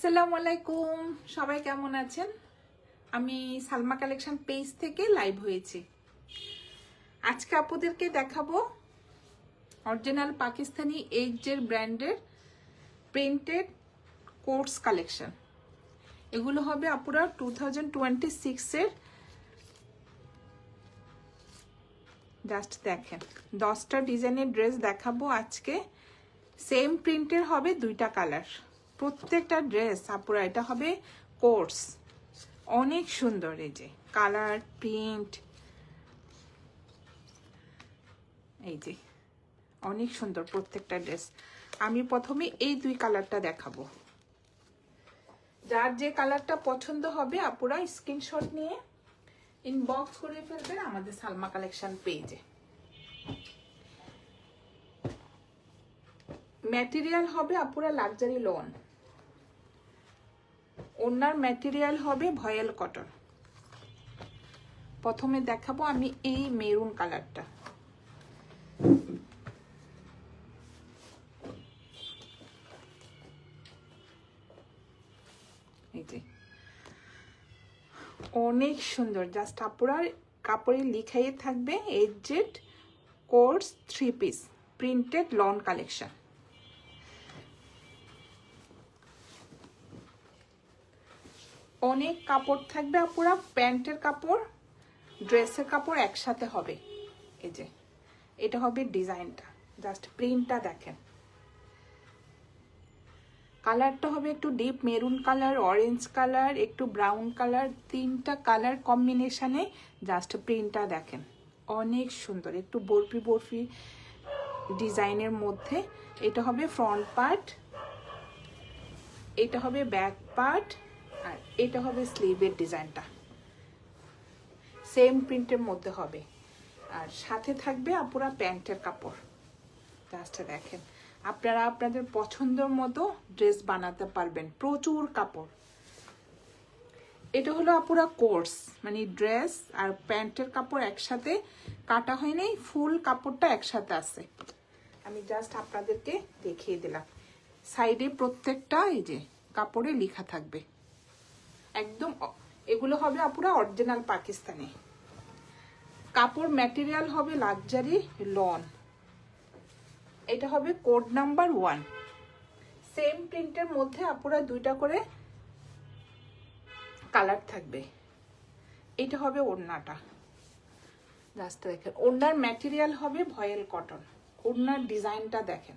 আসসালামু আলাইকুম, সবাই কেমন আছেন? আমি সালমা কালেকশন পেজ থেকে লাইভ হয়েছি। আজকে আপুদেরকে দেখাবো অরিজিনাল পাকিস্তানি এইচজের ব্র্যান্ডের প্রিন্টেড কোটস কালেকশন। এগুলো হবে আপুরা 2026 এর। জাস্ট দেখেন, 10টা ডিজাইনের ড্রেস দেখাবো আজকে। সেম প্রিন্টের হবে দুইটা কালার, প্রত্যেকটা ড্রেস আপুরা এটা হবে কোটস। অনেক সুন্দর, এই যে কালার প্রিন্ট, এই যে অনেক সুন্দর প্রত্যেকটা ড্রেস। আমি প্রথমে এই দুই কালারটা দেখাবো। যার যে কালারটা পছন্দ হবে আপুরা স্ক্রিনশট নিয়ে ইনবক্স করে ফেলবেন আমাদের সালমা কালেকশন পেজে। ম্যাটেরিয়াল হবে আপুরা লাক্সারি লন, ওনার ম্যাটেরিয়াল হবে ভয়েল কটন। প্রথমে দেখাবো আমি এই মেরুন কালারটা। এই যে অনেক সুন্দর, জাস্ট আপুরা কাপড়ে লিখাই থাকবে HZ coats 3 piece printed lawn collection. অনেক কাপড় থাকবে আপুরা, প্যান্টের কাপড় ড্রেসের কাপড় একসাথে হবে। এই যে এটা হবে ডিজাইনটা, জাস্ট প্রিন্টটা দেখেন। কালারটা হবে একটু deep maroon colour, orange colour, একটু ব্রাউন কালার, তিনটা কালার কম্বিনেশনে জাস্ট প্রিন্টটা দেখেন। অনেক সুন্দর, একটু বরফি বরফি ডিজাইনের মধ্যে। এটা হবে ফ্রন্ট পার্ট, এটা হবে ব্যাক পার্ট, আর এটা হবে স্লিভের ডিজাইনটা। সেম প্রিন্টের মধ্যে হবে, আর সাথে থাকবে আপুরা প্যান্টের কাপড়। জাস্ট দেখেন, আপনারা আপনাদের পছন্দের মতো ড্রেস বানাতে পারবেন, প্রচুর কাপড়। এটা হলো আপুরা কোর্স, মানে ড্রেস আর প্যান্টের কাপড় একসাথে কাটা হয় নাই, ফুল কাপড়টা একসাথে আছে। আমি জাস্ট আপনাদেরকে দেখিয়ে দিলাম। সাইডে প্রত্যেকটা এই যে কাপড়ে লেখা থাকবে একদম। এগুলো হবে আপুরা অরিজিনাল পাকিস্তানি কাপড়, ম্যাটেরিয়াল হবে লাক্সারি লন। এটা হবে কোড নাম্বার 1। সেম প্রিন্টের মধ্যে আপুরা দুইটা করে কালার থাকবে। এটা হবে ওড়নাটা, জাস্ট দেখেন। ওড়নার ম্যাটেরিয়াল হবে ভয়েল কটন। ওড়নার ডিজাইনটা দেখেন,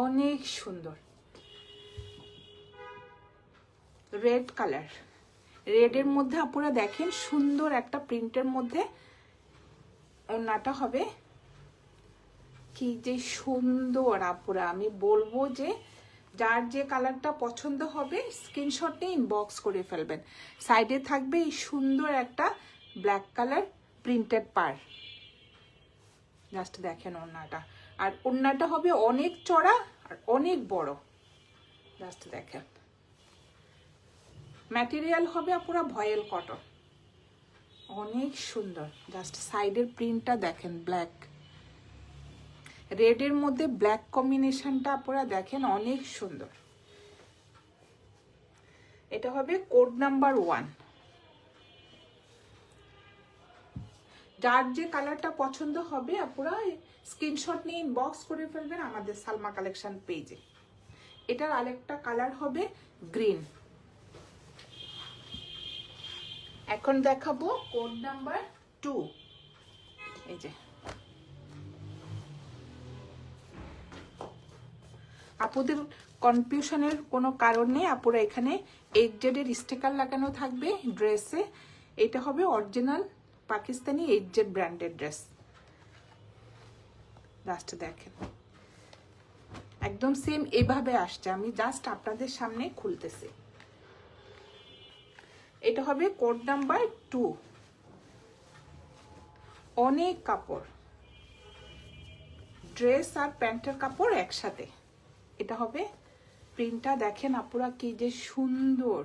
অনেক সুন্দর। রেড কালার, রেডের মধ্যে আপুরা দেখেন সুন্দর একটা প্রিন্টের মধ্যে ওড়নাটা হবে। কি যে সুন্দর আপুরা, আমি বলবো যে যার যে কালারটা পছন্দ হবে স্ক্রিনশট নিয়ে ইনবক্স করে ফেলবেন। সাইডে থাকবে এই সুন্দর একটা ব্ল্যাক কালার প্রিন্টেড পার। জাস্ট দেখেন ওড়নাটা, আর ওড়নাটা হবে অনেক চড়া আর অনেক বড়। জাস্ট দেখেন, ম্যাটেরিয়াল হবে আপুরা ভয়েল কটন। অনেক সুন্দর, জাস্ট সাইডের প্রিন্টটা দেখেন, ব্ল্যাক রেডের মধ্যে ব্ল্যাক কম্বিনেশনটা আপনারা দেখেন, অনেক সুন্দর। এটা হবে কোড নাম্বার 1। যার যে কালারটা পছন্দ হবে আপনারা স্ক্রিনশট নিয়ে ইনবক্স করে ফেলবেন আমাদের সালমা কালেকশন পেজে। এটার আরেকটা কালার হবে গ্রিন। এখন দেখাবো কোড নাম্বার 2। এই যে আপুদের কনফিউশনের কোনো কারণ নেই, আপুরা এখানে এইচজেড এর স্টিকার লাগানো থাকবে ড্রেসে। এটা হবে অরিজিনাল পাকিস্তানি এইচজেড ব্র্যান্ডের ড্রেস। জাস্ট দেখেন, একদম সেম এভাবে আসছে। আমি জাস্ট আপনাদের সামনে খুলতেছি। এটা হবে কোড নাম্বার 2। অনেক কাপড়, ড্রেস আর প্যান্টের কাপড় একসাথে। এটা হবে প্রিন্টটা দেখেন আপুরা, কি যে সুন্দর।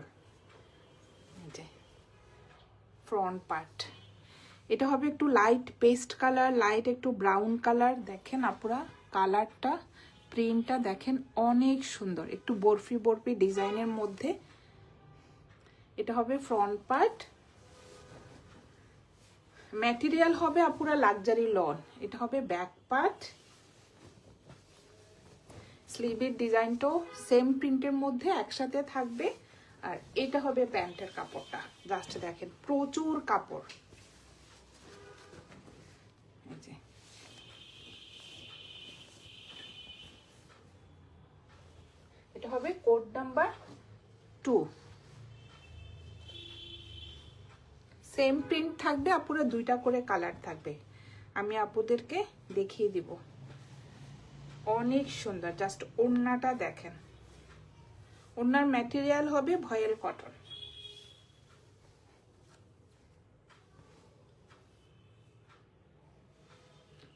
ফ্রন্ট পার্ট এটা হবে একটু লাইট পেস্ট কালার, লাইট একটু ব্রাউন কালার। দেখেন আপুরা কালারটা প্রিন্টটা দেখেন অনেক সুন্দর, একটু বরফি বরফি ডিজাইনের মধ্যে। এটা হবে ফ্রন্ট পার্ট, ম্যাটেরিয়াল হবে আপুরা লাক্সারি লন। এটা হবে ব্যাক পার্ট, স্লিভের ডিজাইনটাও সেম প্রিন্টের মধ্যে একসাথে থাকবে। আর এটা হবে প্যান্টের কাপড়টা, জাস্ট দেখেন প্রচুর কাপড়। এই যে এটা হবে কোড নাম্বার 2, সেম প্রিন্ট থাকবে আপুরা, দুইটা করে কালার থাকবে। আমি আপুদেরকে দেখিয়ে দিব, অনেক সুন্দর। জাস্ট ওড়নাটা দেখেন, ওড়নার ম্যাটেরিয়াল হবে ভয়েল কটন।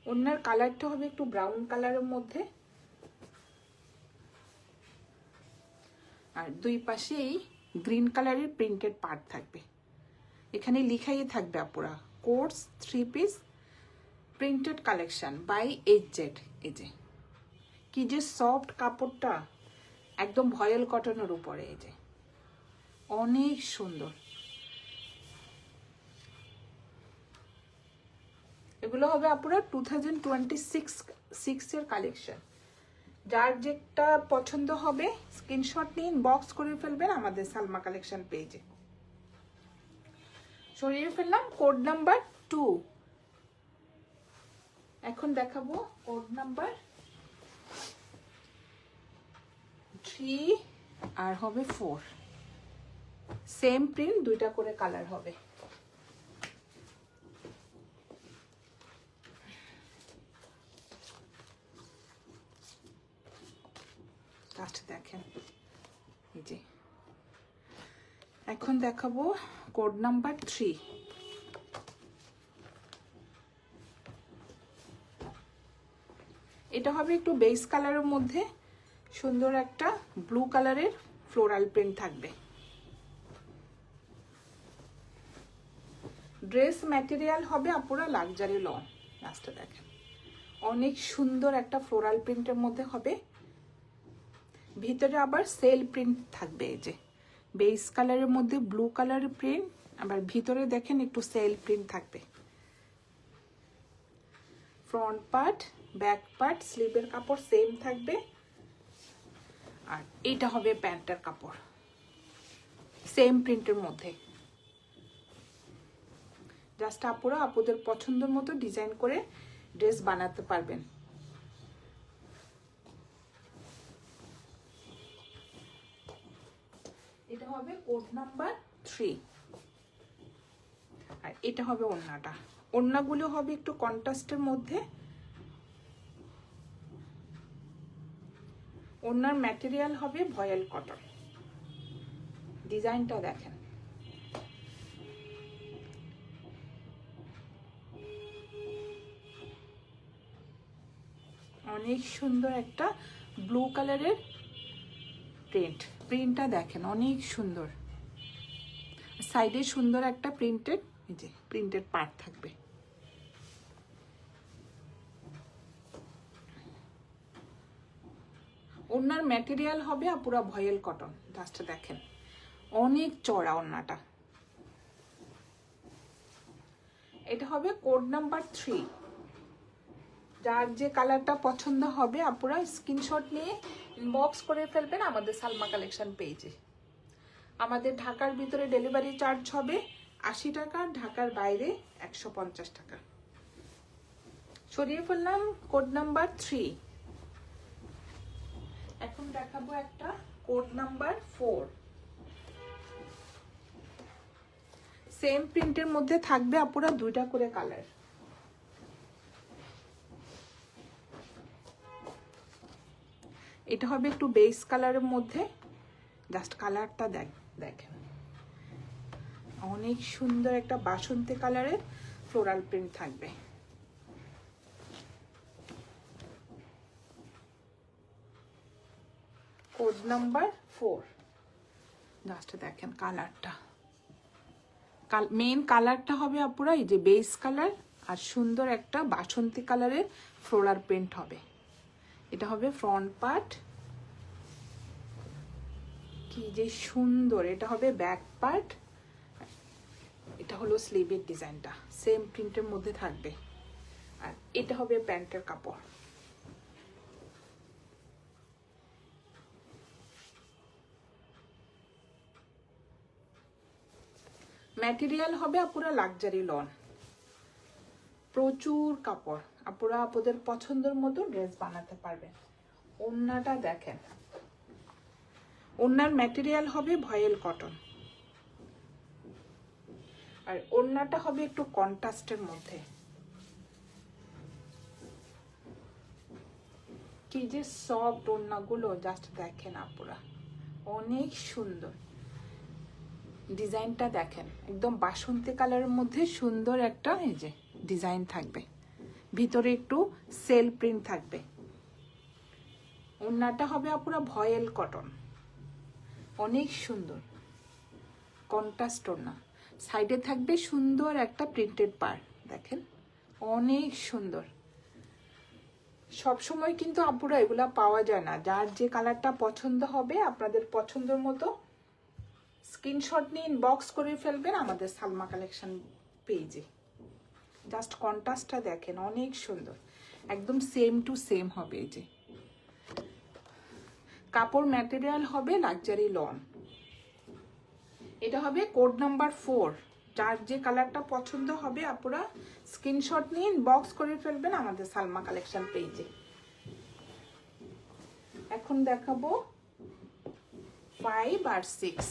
ওড়নার কালারটা হবে একটু ব্রাউন কালারের মধ্যে, আর দুই পাশেই গ্রিন কালারের প্রিন্টেড পার্ট থাকবে। এখানে লিখাই থাকবে আপুরা course 3 piece printed collection by HZ। এই যে কি যে সফট কাপড়টা, একদম ভয়েল কটনের উপরে। এই যে অনেক সুন্দর। এগুলো হবে আপুরা 2026 এর কালেকশন। যার যেটা পছন্দ হবে স্ক্রিনশট নিয়ে ইনবক্স করে ফেলবেন আমাদের সালমা কালেকশন পেজে। সরিয়ে ফেললাম কোড নাম্বার 2। এখন দেখাবো কোড নাম্বার 3 আর হবে 4। সেম প্রিন্ট, দুইটা করে কালার হবে। দেখেন এই যে এখন দেখাবো কোড নাম্বার 3। এটা হবে একটু বেস কালারের মধ্যে, সুন্দর একটা ব্লু কালারের ফ্লোরাল প্রিন্ট থাকবে। ড্রেস ম্যাটেরিয়াল হবে আপুরা লাক্সারি লন। লাস্টে দেখেন অনেক সুন্দর একটা ফ্লোরাল প্রিন্টের মধ্যে হবে, ভিতরে আবার সেল প্রিন্ট থাকবে। এই যে বেস কালারের মধ্যে ব্লু কালারের প্রিন্ট, আবার ভিতরে দেখেন একটু সেল প্রিন্ট থাকবে। ফ্রন্ট পার্ট, ব্যাক পার্ট, স্লিভের কাপড় সেম থাকবে। আর এটা হবে প্যান্টের কাপড়, সেম প্রিন্টের মধ্যে। জাস্ট আপুরা আপুদের পছন্দের মতো ডিজাইন করে ড্রেস বানাতে পারবেন। এটা হবে কোড নাম্বার 3। আর এটা হবে ওড়নাটা। ওড়নাগুলো হবে একটু কন্ট্রাস্টের মধ্যে। ওড়নার ম্যাটেরিয়াল হবে ভয়েল কটন। ডিজাইনটা দেখেন অনেক সুন্দর একটা ব্লু কালারের প্রিন্টটা দেখেন অনেক সুন্দর। সাইডে সুন্দর একটা প্রিন্টেড পার্ট থাকবে। ওড়নার ম্যাটেরিয়াল হবে পুরো ভয়েল কটন। জাস্ট দেখেন অনেক চড়া ওড়নাটা। এটা হবে কোড নাম্বার 3। যার যে কালারটা পছন্দ হবে আপুরা স্ক্রিনশট নিয়ে ইনবক্স করে ফেলবেন আমাদের সালমা কালেকশন পেজে। আমাদের ঢাকার ভিতরে ডেলিভারি চার্জ হবে 80 টাকা, ঢাকার বাইরে 150 টাকা। সরিয়ে ফেললাম কোড নাম্বার 3। এখন দেখাবো একটা কোড নাম্বার 4। সেম প্রিন্টের মধ্যে থাকবে আপুরা দুইটা করে কালার। এটা হবে একটু বেস কালারের মধ্যে। জাস্ট কালারটা দেখেন অনেক সুন্দর একটা বাসন্তী কালারের ফ্লোরাল প্রিন্ট থাকবে। Code number 4। জাস্ট দেখেন কালারটা, মেইন কালারটা হবে আপুরা এই যে বেস কালার, আর সুন্দর একটা বাসন্তী কালারের ফ্লোরাল প্রিন্ট হবে। এটা হবে ফ্রন্ট পার্ট, কি যে সুন্দর। এটা হবে ব্যাক পার্ট, এটা হলো স্লিভের ডিজাইনটা, সেম প্রিন্টের মধ্যে থাকবে। আর এটা হবে প্যান্টের কাপড়। ম্যাটেরিয়াল হবে আপুরা লাক্সারি লন, প্রচুর কাপড়। আপুরা আপনাদের পছন্দের মতো ড্রেস বানাতে পারবেন। ওড়নাটা দেখেন, ওড়নার ম্যাটেরিয়াল হবে ভয়েল কটন, আর ওড়নাটা হবে একটু কন্ট্রাস্টের মধ্যে। কি যে সফট ওড়নাগুলো, জাস্ট দেখেন আপুরা, অনেক সুন্দর। ডিজাইনটা দেখেন, একদম বাসন্তী কালারের মধ্যে সুন্দর একটা এই যে ডিজাইন থাকবে, ভিতরে একটু সেল প্রিন্ট থাকবে। ওড়নাটা হবে আপুরা ভয়েল কটন, অনেক সুন্দর কন্ট্রাস্ট ওড়না। সাইডে থাকবে সুন্দর একটা প্রিন্টেড পার্ট, দেখেন অনেক সুন্দর। সবসময় কিন্তু আপুরা এগুলা পাওয়া যায় না। যার যে কালারটা পছন্দ হবে আপনাদের পছন্দের মতো স্ক্রিনশট নিয়ে ইনবক্স করে ফেলবেন আমাদের সালমা কালেকশন পেজে। জাস্ট কন্ট্রাস্টটা দেখেন, অনেক সুন্দর, একদম সেম টু সেম হবে। এই যে কাপড় ম্যাটেরিয়াল হবে লাক্সারি লন। এটা হবে কোড নাম্বার 4। যার যে কালারটা পছন্দ হবে আপুরা স্ক্রিনশট নিয়ে ইনবক্স করে ফেলবেন আমাদের সালমা কালেকশন পেজে। এখন দেখাবো 5 আর 6।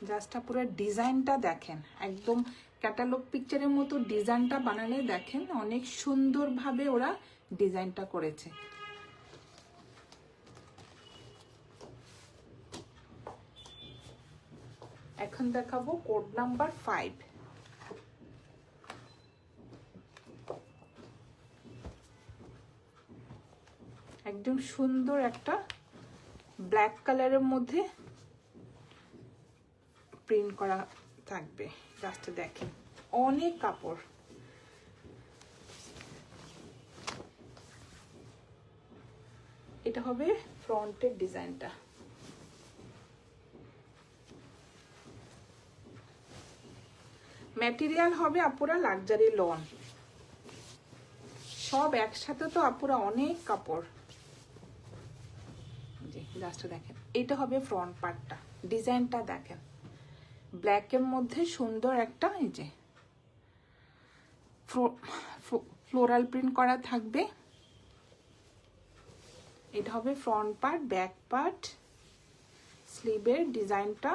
জাস্ট পুরো ডিজাইনটা দেখেন, একদম ক্যাটালগ পিকচারের মতো ডিজাইনটা বানালে দেখেন অনেক সুন্দরভাবে ওরা ডিজাইনটা করেছে। এখন দেখাবো কোড নাম্বার 5। একদম সুন্দর একটা ব্ল্যাক কালারের মধ্যে প্রিন্ট করা থাকবে। জাস্ট দেখেন অনেক কাপড়। এটা হবে ফ্রন্টের ডিজাইনটা। ম্যাটেরিয়াল হবে আপুরা লাক্সারি লন। সব একসাথে তো আপুরা অনেক কাপড়। জাস্ট দেখেন, এটা হবে ফ্রন্ট পার্টটা, ডিজাইনটা দেখেন ব্ল্যাকের মধ্যে সুন্দর একটা এই যে ফ্লোরাল প্রিন্ট করা থাকবে। এটা হবে ফ্রন্ট পার্ট, ব্যাক পার্ট, স্লিভের ডিজাইনটা।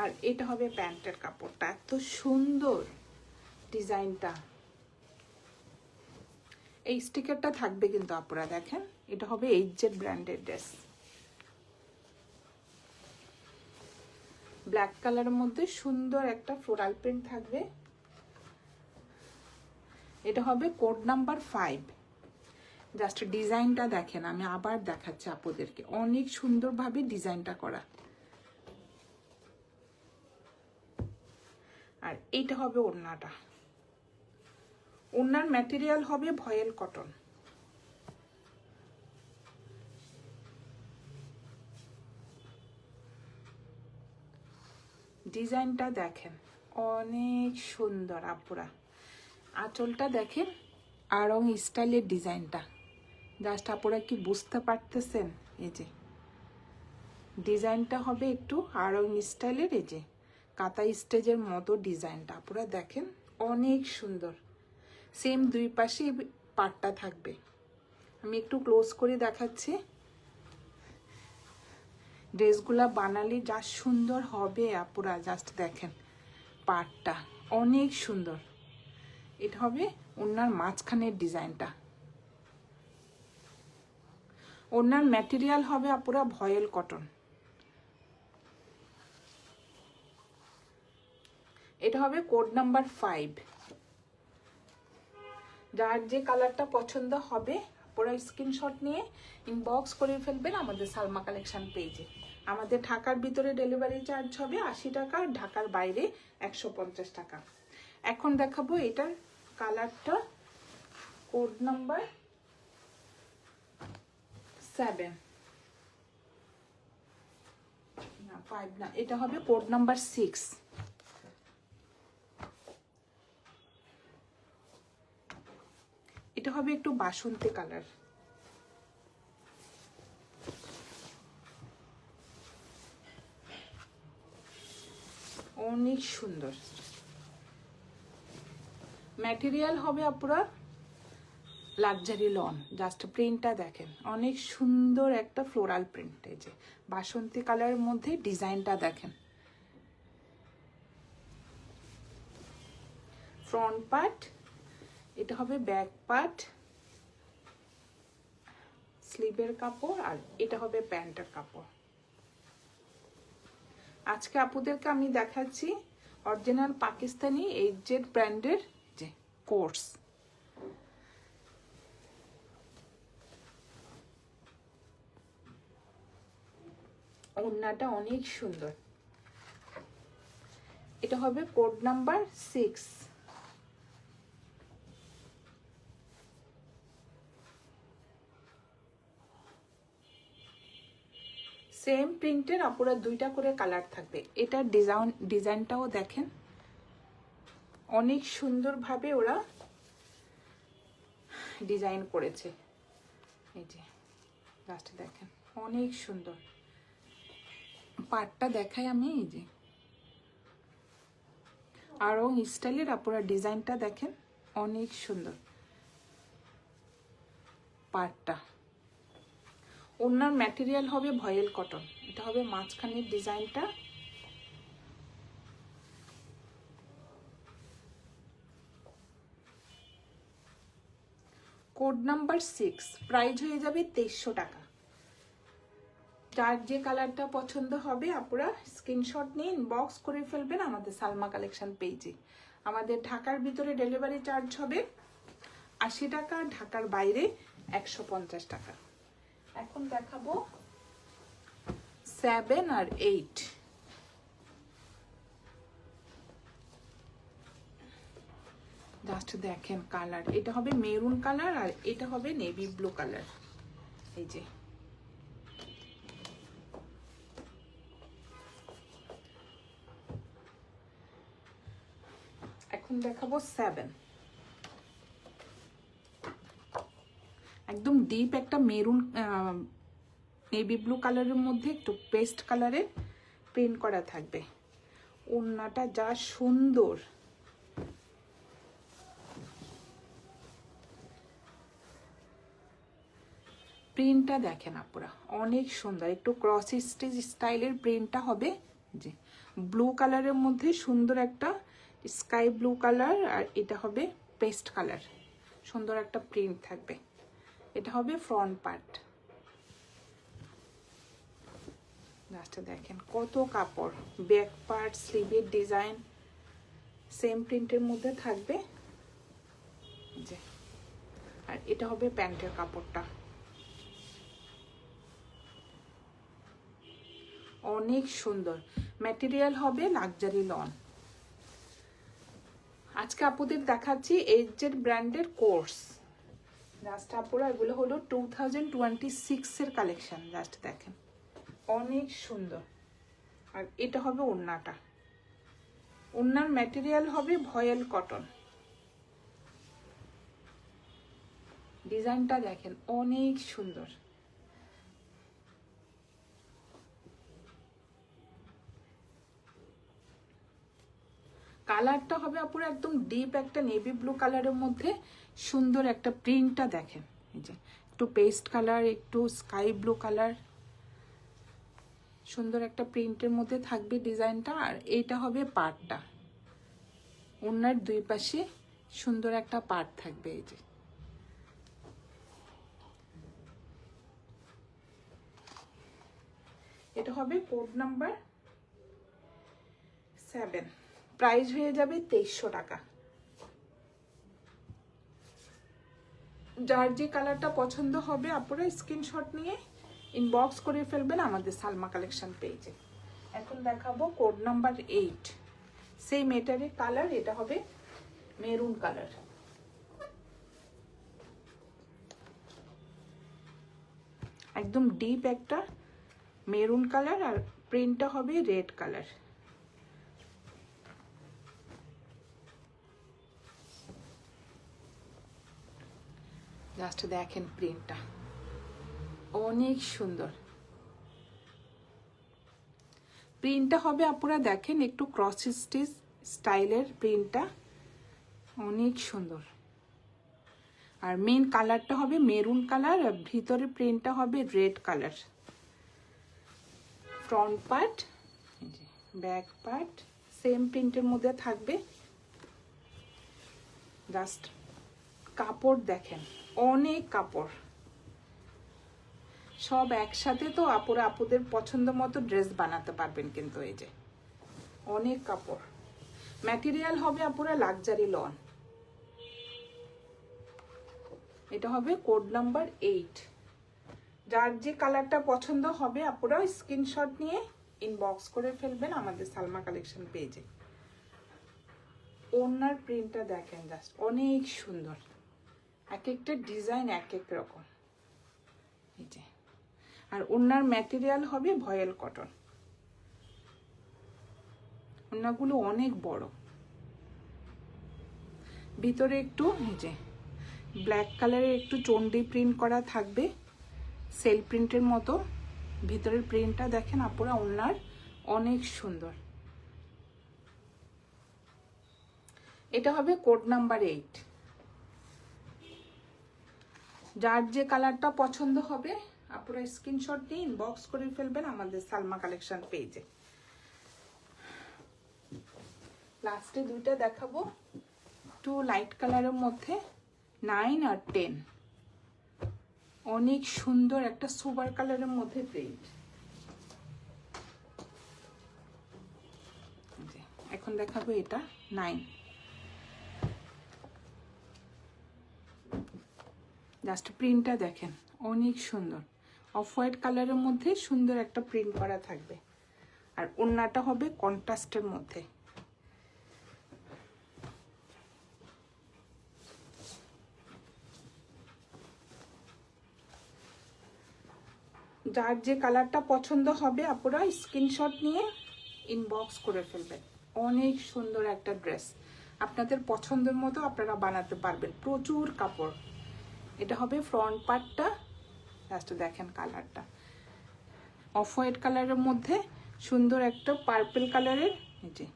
আর এটা হবে প্যান্টের কাপড়টা, এত সুন্দর ডিজাইনটা। এই স্টিকারটা থাকবে কিন্তু আপনারা দেখেন, এটা হবে এইচজেড ব্র্যান্ডের ড্রেস। ব্ল্যাক কালারের মধ্যে সুন্দর একটা ফ্লোরাল প্রিন্ট থাকবে। এটা হবে কোড নাম্বার 5। জাস্ট ডিজাইনটা দেখেন, আমি আবার দেখাচ্ছি আপনাদেরকে, অনেক সুন্দরভাবে ডিজাইনটা করা। আর এইটা হবে ওড়নাটা। ওড়নার ম্যাটেরিয়াল হবে ভয়েল কটন। ডিজাইনটা দেখেন অনেক সুন্দর আপুরা। আঁচলটা দেখেন আড়ং স্টাইলের ডিজাইনটা, জাস্ট আপুরা কি বুঝতে পারতেছেন? এই যে ডিজাইনটা হবে একটু আড়ং স্টাইলের, এই যে কাতা স্টেজের মতো ডিজাইনটা আপুরা দেখেন অনেক সুন্দর। সেম দুই পাশে পাটটা থাকবে। আমি একটু ক্লোজ করে দেখাচ্ছি। ড্রেসগুলা বানালে যা সুন্দর হবে আপুরা, জাস্ট দেখেন পাটটা অনেক সুন্দর। এটা হবে ওনার মাঝখানের ডিজাইনটা। ওনার ম্যাটেরিয়াল হবে আপুরা ভয়েল কটন। এটা হবে কোড নাম্বার 5। যার যে কালারটা পছন্দ হবে পুরো স্ক্রিনশট নিয়ে ইনবক্স করে ফেলবেন আমাদের সালমা কালেকশন পেজে। আমাদের ঢাকার ভিতরে ডেলিভারি চার্জ হবে 80 টাকা, ঢাকার বাইরে 150 টাকা। এখন দেখাবো এটার কালারটা, কোড নাম্বার 7 না 5 না, এটা হবে কোড নাম্বার 6। এটা হবে একটু বাসন্তী কালার। অনেক সুন্দর ম্যাটেরিয়াল হবে আপুরা লাক্সারি লন। জাস্ট প্রিন্টটা দেখেন, অনেক সুন্দর একটা ফ্লোরাল প্রিন্ট। এই যে বাসন্তী কালারের মধ্যে ডিজাইনটা দেখেন। ফ্রন্ট পার্ট, এটা হবে ব্যাক পার্ট, স্লিভের কাপড়, আর এটা হবে প্যান্টের কাপড়। আজকে আপুদেরকে আমি দেখাচ্ছি অরিজিনাল পাকিস্তানি এইচজেড ব্র্যান্ডের যে কোর্স। ওড়নাটা অনেক সুন্দর। এটা হবে কোড নাম্বার 6। সেম প্রিন্টের আপুরা দুইটা করে কালার থাকবে। এটার ডিজাইনটাও দেখেন, অনেক সুন্দরভাবে ওরা ডিজাইন করেছে। এই যে জাস্ট দেখেন, অনেক সুন্দর। পাটটা দেখাই আমি, এই যে আরও স্টাইলের আপুরা ডিজাইনটা দেখেন, অনেক সুন্দর পাটটা। ওনার ম্যাটেরিয়াল হবে ভয়েল কটন। এটা হবে মাঝখানের ডিজাইনটা। কোড নাম্বার 6, প্রাইস হয়ে যাবে 2300 টাকা। যার যে কালারটা পছন্দ হবে আপুরা স্ক্রিনশট নিয়ে ইনবক্স করে ফেলবেন আমাদের সালমা কালেকশন পেজে। আমাদের ঢাকার ভিতরে ডেলিভারি চার্জ হবে 80 টাকা, ঢাকার বাইরে 150 টাকা। এখন দেখাবো 7 আর 8। জাস্ট দেখেন কালার, এটা হবে মেরুন কালার আর এটা হবে নেভি ব্লু কালার। এই যে এখন দেখাবো 7। একদম ডিপ একটা মেরুন নেভি ব্লু কালারের মধ্যে একটু পেস্ট কালারের প্রিন্ট করা থাকবে। ওড়নাটা যা সুন্দর, প্রিন্টটা দেখেন আপুরা, অনেক সুন্দর। একটু ক্রস স্টিচ স্টাইলের প্রিন্টটা হবে। যে ব্লু কালারের মধ্যে সুন্দর একটা স্কাই ব্লু কালার, আর এটা হবে পেস্ট কালার, সুন্দর একটা প্রিন্ট থাকবে। এটা হবে ফ্রন্ট পার্ট। জাস্ট দেখেন কত কাপড়, ব্যাক পার্ট, স্লিভের ডিজাইন সেম প্রিন্টের মধ্যে থাকবে। যে আর এটা হবে প্যান্টের কাপড়টা, অনেক সুন্দর। ম্যাটেরিয়াল হবে লাক্সারি লন। আজকে আপুদের দেখাচ্ছি এইচজেড ব্র্যান্ডের কোর্স। জাস্ট আপুরা এগুলো হলো 2026 এর কালেকশন। জাস্ট দেখেন অনেক সুন্দর। আর এটা হবে ওড়নাটা, ওড়নার ম্যাটেরিয়াল হবে ভয়েল কটন। ডিজাইনটা দেখেন অনেক সুন্দর। কালারটা হবে আপুরা একদম ডিপ একটা নেভি ব্লু কালারের মধ্যে সুন্দর একটা প্রিন্টটা দেখেন। এই যে একটু পেস্ট কালার, একটু স্কাই ব্লু কালার, সুন্দর একটা প্রিন্টের মধ্যে থাকবে ডিজাইনটা। আর এইটা হবে পাড়টা, ওড়নার দুই পাশে সুন্দর একটা পাড় থাকবে। এই যে এটা হবে কোড নাম্বার 7, প্রাইস হয়ে যাবে 2300 টাকা। যার যে কালারটা পছন্দ হবে আপনারা স্ক্রিনশট নিয়ে ইনবক্স করে ফেলবেন আমাদের সালমা কালেকশন পেজে। এখন দেখাবো কোড নাম্বার 8, সেম এটারই কালার, এটা হবে মেরুন কালার। একদম ডিপ একটা মেরুন কালার, আর প্রিন্টটা হবে রেড কালার। জাস্ট দেখেন প্রিন্টটা অনেক সুন্দর। প্রিন্টটা হবে আপনারা দেখেন একটু ক্রস স্টিচ স্টাইলের, প্রিন্টটা অনেক সুন্দর। আর মেন কালারটা হবে মেরুন কালার, আর ভিতরে প্রিন্টটা হবে red colour. Front part, back part same প্রিন্টের মধ্যে থাকবে। জাস্ট কাপড় দেখেন, অনেক কাপড়, সব একসাথে তো আপুরা আপুদের পছন্দ মতো ড্রেস বানাতে পারবেন। কিন্তু এই যে অনেক কাপড়, ম্যাটেরিয়াল হবে আপুরা লাক্সারি লন। এটা হবে কোড নাম্বার 8। যার যে কালারটা পছন্দ হবে আপুরা স্ক্রিনশট নিয়ে ইনবক্স করে ফেলবেন আমাদের সালমা কালেকশন পেজে। ওনার প্রিন্টটা দেখেন জাস্ট অনেক সুন্দর, এক একটা ডিজাইন এক এক রকম। এই যে, আর ওনার ম্যাটেরিয়াল হবে ভয়েল কটন। ওনাগুলো অনেক বড়, ভিতরে একটু এই যে ব্ল্যাক কালারের একটু চন্ডি প্রিন্ট করা থাকবে, সেল প্রিন্টের মতো। ভিতরের প্রিন্টটা দেখেন আপুরা, ওনার অনেক সুন্দর। এটা হবে কোড নাম্বার 8। যার যে কালারটা পছন্দ হবে আপুরা স্ক্রিনশট দিয়ে ইনবক্স করে ফেলবেন আমাদের সালমা কালেকশন পেজে। লাস্টে দুইটা দেখাবো, একটু লাইট কালারের মধ্যে 9 আর 10, অনেক সুন্দর একটা সুপার কালারের মধ্যে প্রিন্ট। এখন দেখাবো এটা 9। জাস্ট প্রিন্টটা দেখেন অনেক সুন্দর, অফ হোয়াইট কালারের মধ্যে সুন্দর একটা প্রিন্ট করা থাকবে। আর ওড়নাটা হবে কন্ট্রাস্টের মধ্যে। যার যে কালারটা পছন্দ হবে আপনারা স্ক্রিনশট নিয়ে ইনবক্স করে ফেলবেন। অনেক সুন্দর একটা ড্রেস, আপনাদের পছন্দের মতো আপনারা বানাতে পারবেন। প্রচুর কাপড়। এটা হবে ফ্রন্ট পার্টটা, জাস্ট দেখেন কালারটা অফ হোয়াইট কালারের মধ্যে সুন্দর একটা পার্পল কালারের এই যে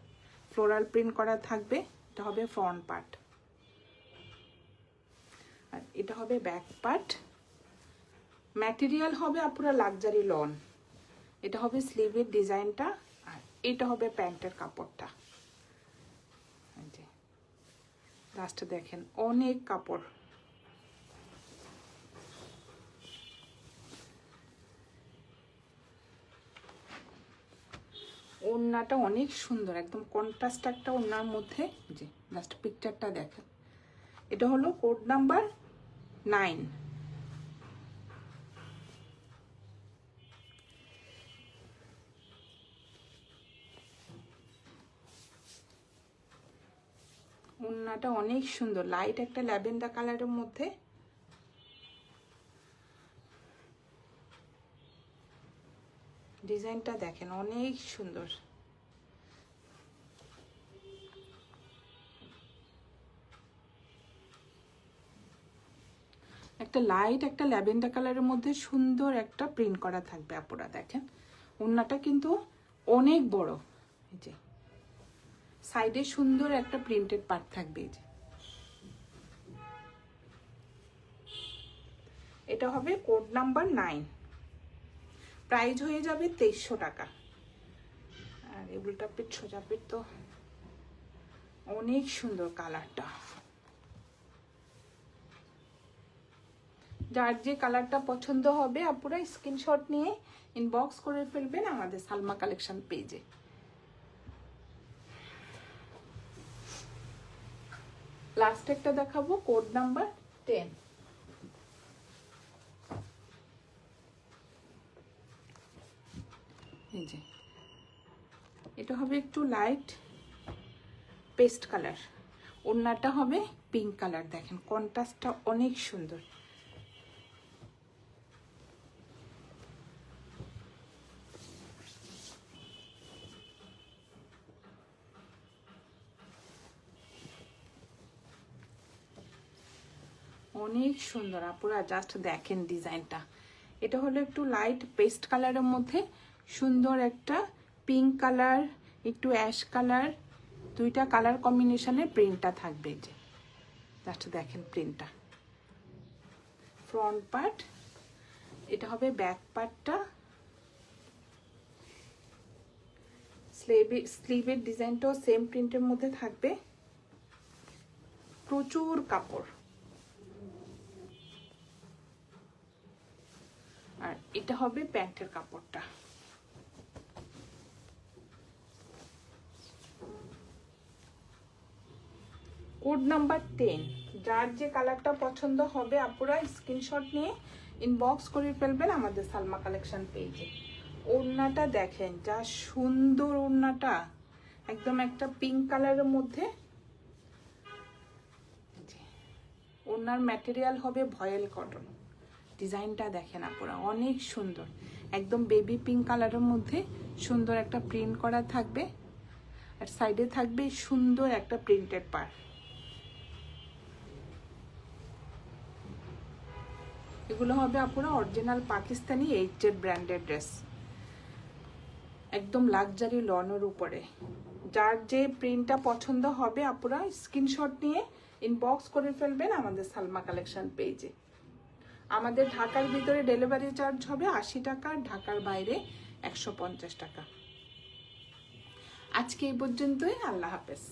ফ্লোরাল প্রিন্ট করা থাকবে। এটা হবে ফ্রন্ট পার্ট, আর এটা হবে ব্যাক পার্ট। ম্যাটেরিয়াল হবে আপনারা লাক্সারি লন। এটা হবে স্লিভের ডিজাইনটা, আর এটা হবে প্যান্টের কাপড়টা। জাস্ট দেখেন অনেক কাপড়। ওড়নাটা অনেক সুন্দর, একদম কন্ট্রাস্ট একটা ওড়নার মধ্যে। যে জাস্ট পিকচারটা দেখেন, এটা হলো কোড নাম্বার 9। ওড়নাটা অনেক সুন্দর, লাইট একটা ল্যাভেন্ডার কালারের মধ্যে। ডিজাইনটা দেখেন অনেক সুন্দর। একটা লাইট একটা ল্যাভেন্ডার কালারের মধ্যে সুন্দর একটা প্রিন্ট করা থাকবে। আপনারা দেখেন ওড়নাটা কিন্তু অনেক বড়। এই যে সাইডে সুন্দর একটা প্রিন্টেড পার্ট থাকবে। এই যে এটা হবে কোড নাম্বার 9। প্রাইস হয়ে যাবে 2300 টাকা। আর উল্টা পিঠ সোজা পিঠ তো অনেক সুন্দর কালারটা। যার যে কালারটা পছন্দ হবে আপনারা স্ক্রিনশট নিয়ে ইনবক্স করে ফেলবেন আমাদের সালমা কালেকশন পেজে। লাস্ট একটা দেখাবো কোড নাম্বার 10। এই যে এটা হবে একটু লাইট পেস্ট কালার, ওড়নাটা হবে পিঙ্ক কালার। দেখেন কন্ট্রাস্টটা অনেক সুন্দর। অনেক সুন্দর আপুরা, জাস্ট দেখেন ডিজাইনটা। এটা হলো একটু লাইট পেস্ট কালারের মধ্যে সুন্দর একটা পিঙ্ক কালার, একটু অ্যাশ কালার, দুইটা কালার কম্বিনেশনে প্রিন্টটা থাকবে। এই যে জাস্ট দেখেন প্রিন্টটা। ফ্রন্ট পার্ট, এটা হবে ব্যাক পার্টটা। স্লিভের ডিজাইনটাও সেম প্রিন্টের মধ্যে থাকবে। প্রচুর কাপড়। আর এটা হবে প্যান্টের কাপড়টা। Code number 10। যার যে কালারটা পছন্দ হবে আপুরা স্ক্রিনশট নিয়ে ইনবক্স করে ফেলবেন আমাদের সালমা কালেকশন পেজে। ওড়নাটা দেখেন, যা সুন্দর ওড়নাটা, একদম একটা পিঙ্ক কালারের মধ্যে। ওড়নার ম্যাটেরিয়াল হবে ভয়েল কটন। ডিজাইনটা দেখেন আপুরা, অনেক সুন্দর, একদম বেবি পিঙ্ক কালারের মধ্যে সুন্দর একটা প্রিন্ট করা থাকবে। আর সাইডে থাকবে সুন্দর একটা প্রিন্টেড পার্ট। এগুলো হবে আপুরা অরিজিনাল পাকিস্তানি এইচজেড ব্র্যান্ডের ড্রেস, একদম লাক্সারি লনের উপরে। যার যে প্রিন্টটা পছন্দ হবে আপুরা স্ক্রিনশট নিয়ে ইনবক্স করে ফেলবেন আমাদের সালমা কালেকশন পেজে। আমাদের ঢাকার ভিতরে ডেলিভারি চার্জ হবে 80 টাকা, ঢাকার বাইরে 150 টাকা। আজকে এই পর্যন্তই, আল্লাহ হাফেজ।